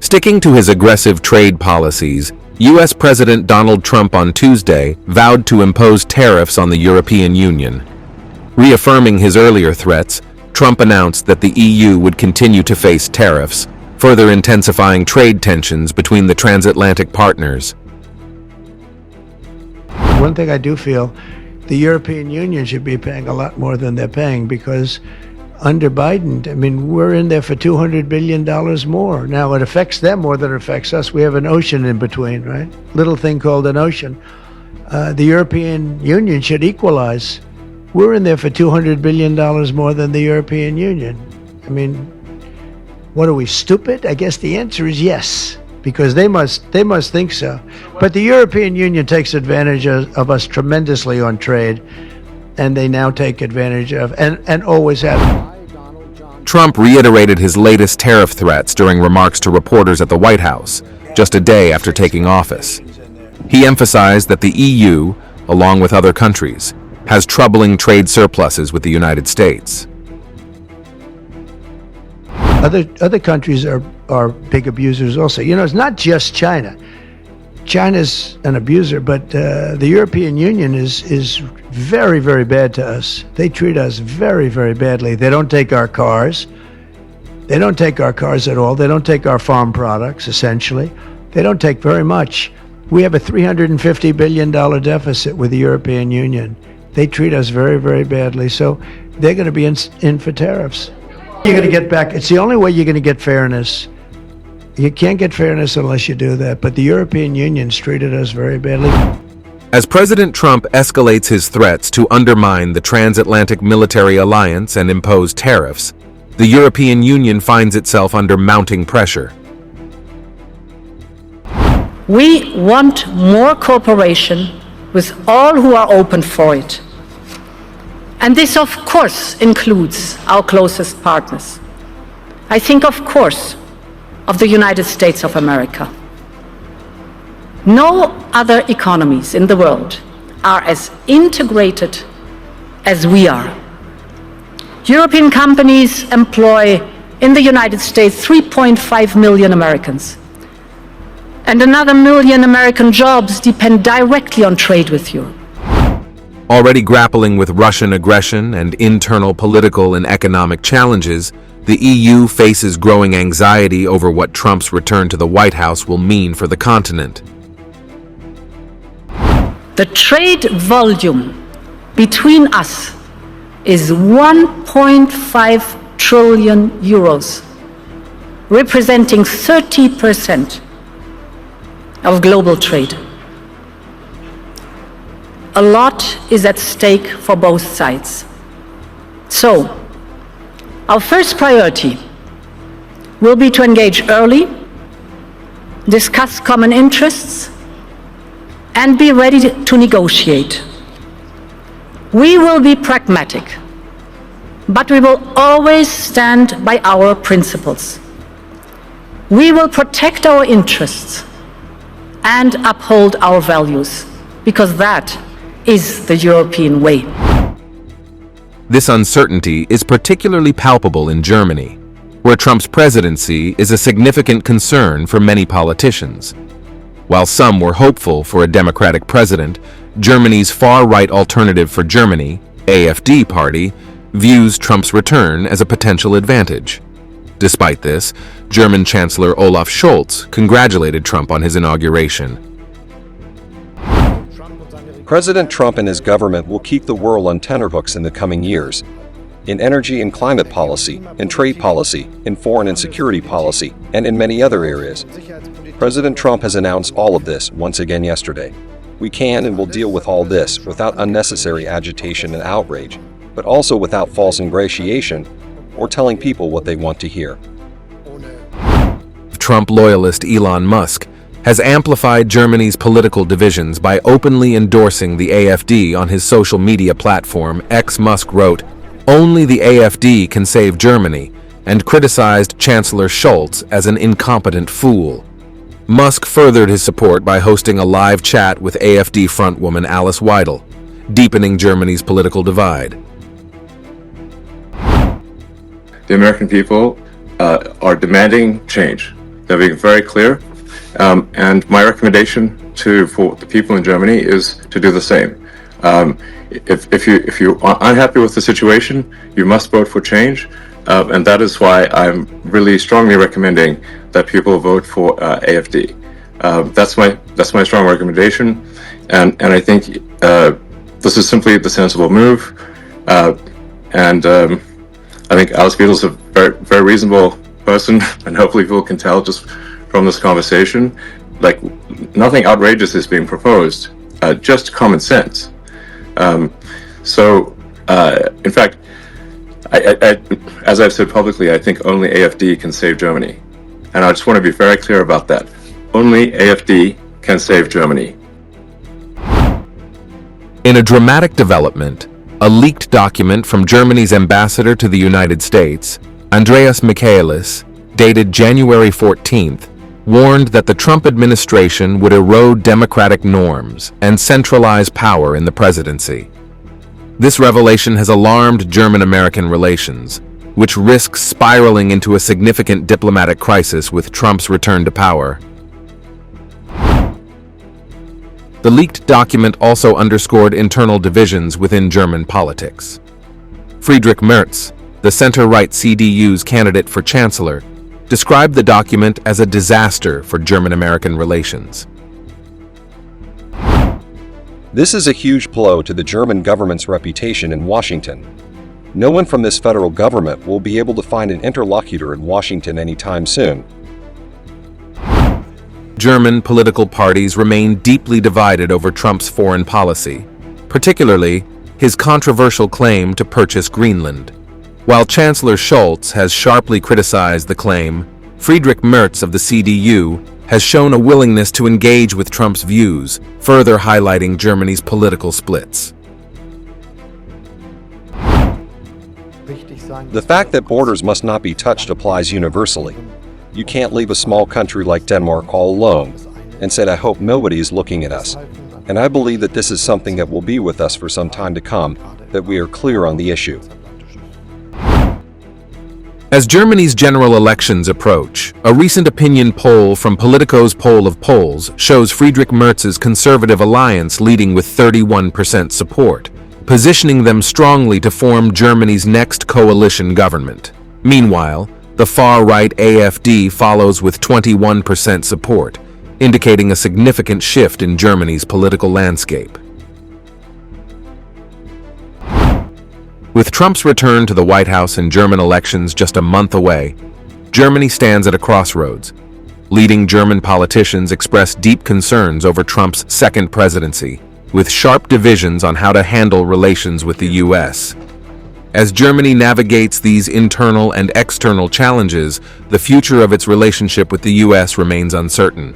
Sticking to his aggressive trade policies, U.S. President Donald Trump on Tuesday vowed to impose tariffs on the European Union. Reaffirming his earlier threats, Trump announced that the EU would continue to face tariffs, further intensifying trade tensions between the transatlantic partners. One thing I do feel, the European Union should be paying a lot more than they're paying, because under Biden, I mean, we're in there for $200 billion more. Now, it affects them more than it affects us. We have an ocean in between, right? Little thing called an ocean. The European Union should equalize. We're in there for $200 billion more than the European Union. I mean, what are we, stupid? I guess the answer is yes, because they must think so. But the European Union takes advantage of us tremendously on trade, and they now take advantage of, and always have. Trump reiterated his latest tariff threats during remarks to reporters at the White House, just a day after taking office. He emphasized that the EU, along with other countries, has troubling trade surpluses with the United States. Other countries are big abusers also. You know, it's not just China. China's an abuser, but the European Union is very, very bad to us. They treat us very, very badly. They don't take our cars. They don't take our cars at all. They don't take our farm products, essentially. They don't take very much. We have a $350 billion deficit with the European Union. They treat us very, very badly. So they're going to be in for tariffs. You're going to get back. It's the only way you're going to get fairness. You can't get fairness unless you do that. But the European Union's treated us very badly. As President Trump escalates his threats to undermine the transatlantic military alliance and impose tariffs, the European Union finds itself under mounting pressure. We want more cooperation with all who are open for it. And this, of course, includes our closest partners. I think, of course, of the United States of America. No other economies in the world are as integrated as we are. European companies employ in the United States 3.5 million Americans. And another million American jobs depend directly on trade with Europe. Already grappling with Russian aggression and internal political and economic challenges, the EU faces growing anxiety over what Trump's return to the White House will mean for the continent. The trade volume between us is 1.5 trillion euros, representing 30% of global trade. A lot is at stake for both sides. So, our first priority will be to engage early, discuss common interests, and be ready to negotiate. We will be pragmatic, but we will always stand by our principles. We will protect our interests and uphold our values, because that is the European way. This uncertainty is particularly palpable in Germany, where Trump's presidency is a significant concern for many politicians. While some were hopeful for a Democratic president, Germany's far-right Alternative for Germany, AfD party, views Trump's return as a potential advantage. Despite this, German Chancellor Olaf Scholz congratulated Trump on his inauguration. President Trump and his government will keep the world on tenterhooks in the coming years. In energy and climate policy, in trade policy, in foreign and security policy, and in many other areas. President Trump has announced all of this once again yesterday. We can and will deal with all this without unnecessary agitation and outrage, but also without false ingratiation or telling people what they want to hear. Trump loyalist Elon Musk has amplified Germany's political divisions by openly endorsing the AfD on his social media platform. Musk wrote, "Only the AfD can save Germany," and criticized Chancellor Schultz as an incompetent fool. Musk furthered his support by hosting a live chat with AfD frontwoman Alice Weidel, deepening Germany's political divide. the American people are demanding change. They're being very clear. And my recommendation for the people in Germany is to do the same. If you are unhappy with the situation, you must vote for change. And that is why I'm really strongly recommending that people vote for AfD. That's my strong recommendation, and I think this is simply the sensible move. And I think Alice Beadle's a very reasonable person, and hopefully people can tell just from this conversation, like nothing outrageous is being proposed, just common sense. In fact, I, as I've said publicly, I think only AfD can save Germany. And I just want to be very clear about that. Only AfD can save Germany. In a dramatic development, a leaked document from Germany's ambassador to the United States, Andreas Michaelis, dated January 14th, warned that the Trump administration would erode democratic norms and centralize power in the presidency. This revelation has alarmed German-American relations, which risks spiraling into a significant diplomatic crisis with Trump's return to power. The leaked document also underscored internal divisions within German politics. Friedrich Merz, the center-right CDU's candidate for chancellor, described the document as a disaster for German-American relations. This is a huge blow to the German government's reputation in Washington. No one from this federal government will be able to find an interlocutor in Washington anytime soon. German political parties remain deeply divided over Trump's foreign policy, particularly his controversial claim to purchase Greenland. While Chancellor Schultz has sharply criticized the claim, Friedrich Merz of the CDU has shown a willingness to engage with Trump's views, further highlighting Germany's political splits. The fact that borders must not be touched applies universally. You can't leave a small country like Denmark all alone, and said, I hope nobody is looking at us. And I believe that this is something that will be with us for some time to come, that we are clear on the issue. As Germany's general elections approach, a recent opinion poll from Politico's poll of polls shows Friedrich Merz's conservative alliance leading with 31% support, positioning them strongly to form Germany's next coalition government. Meanwhile, the far-right AfD follows with 21% support, indicating a significant shift in Germany's political landscape. With Trump's return to the White House and German elections just a month away, Germany stands at a crossroads. Leading German politicians express deep concerns over Trump's second presidency, with sharp divisions on how to handle relations with the U.S. As Germany navigates these internal and external challenges, the future of its relationship with the U.S. remains uncertain.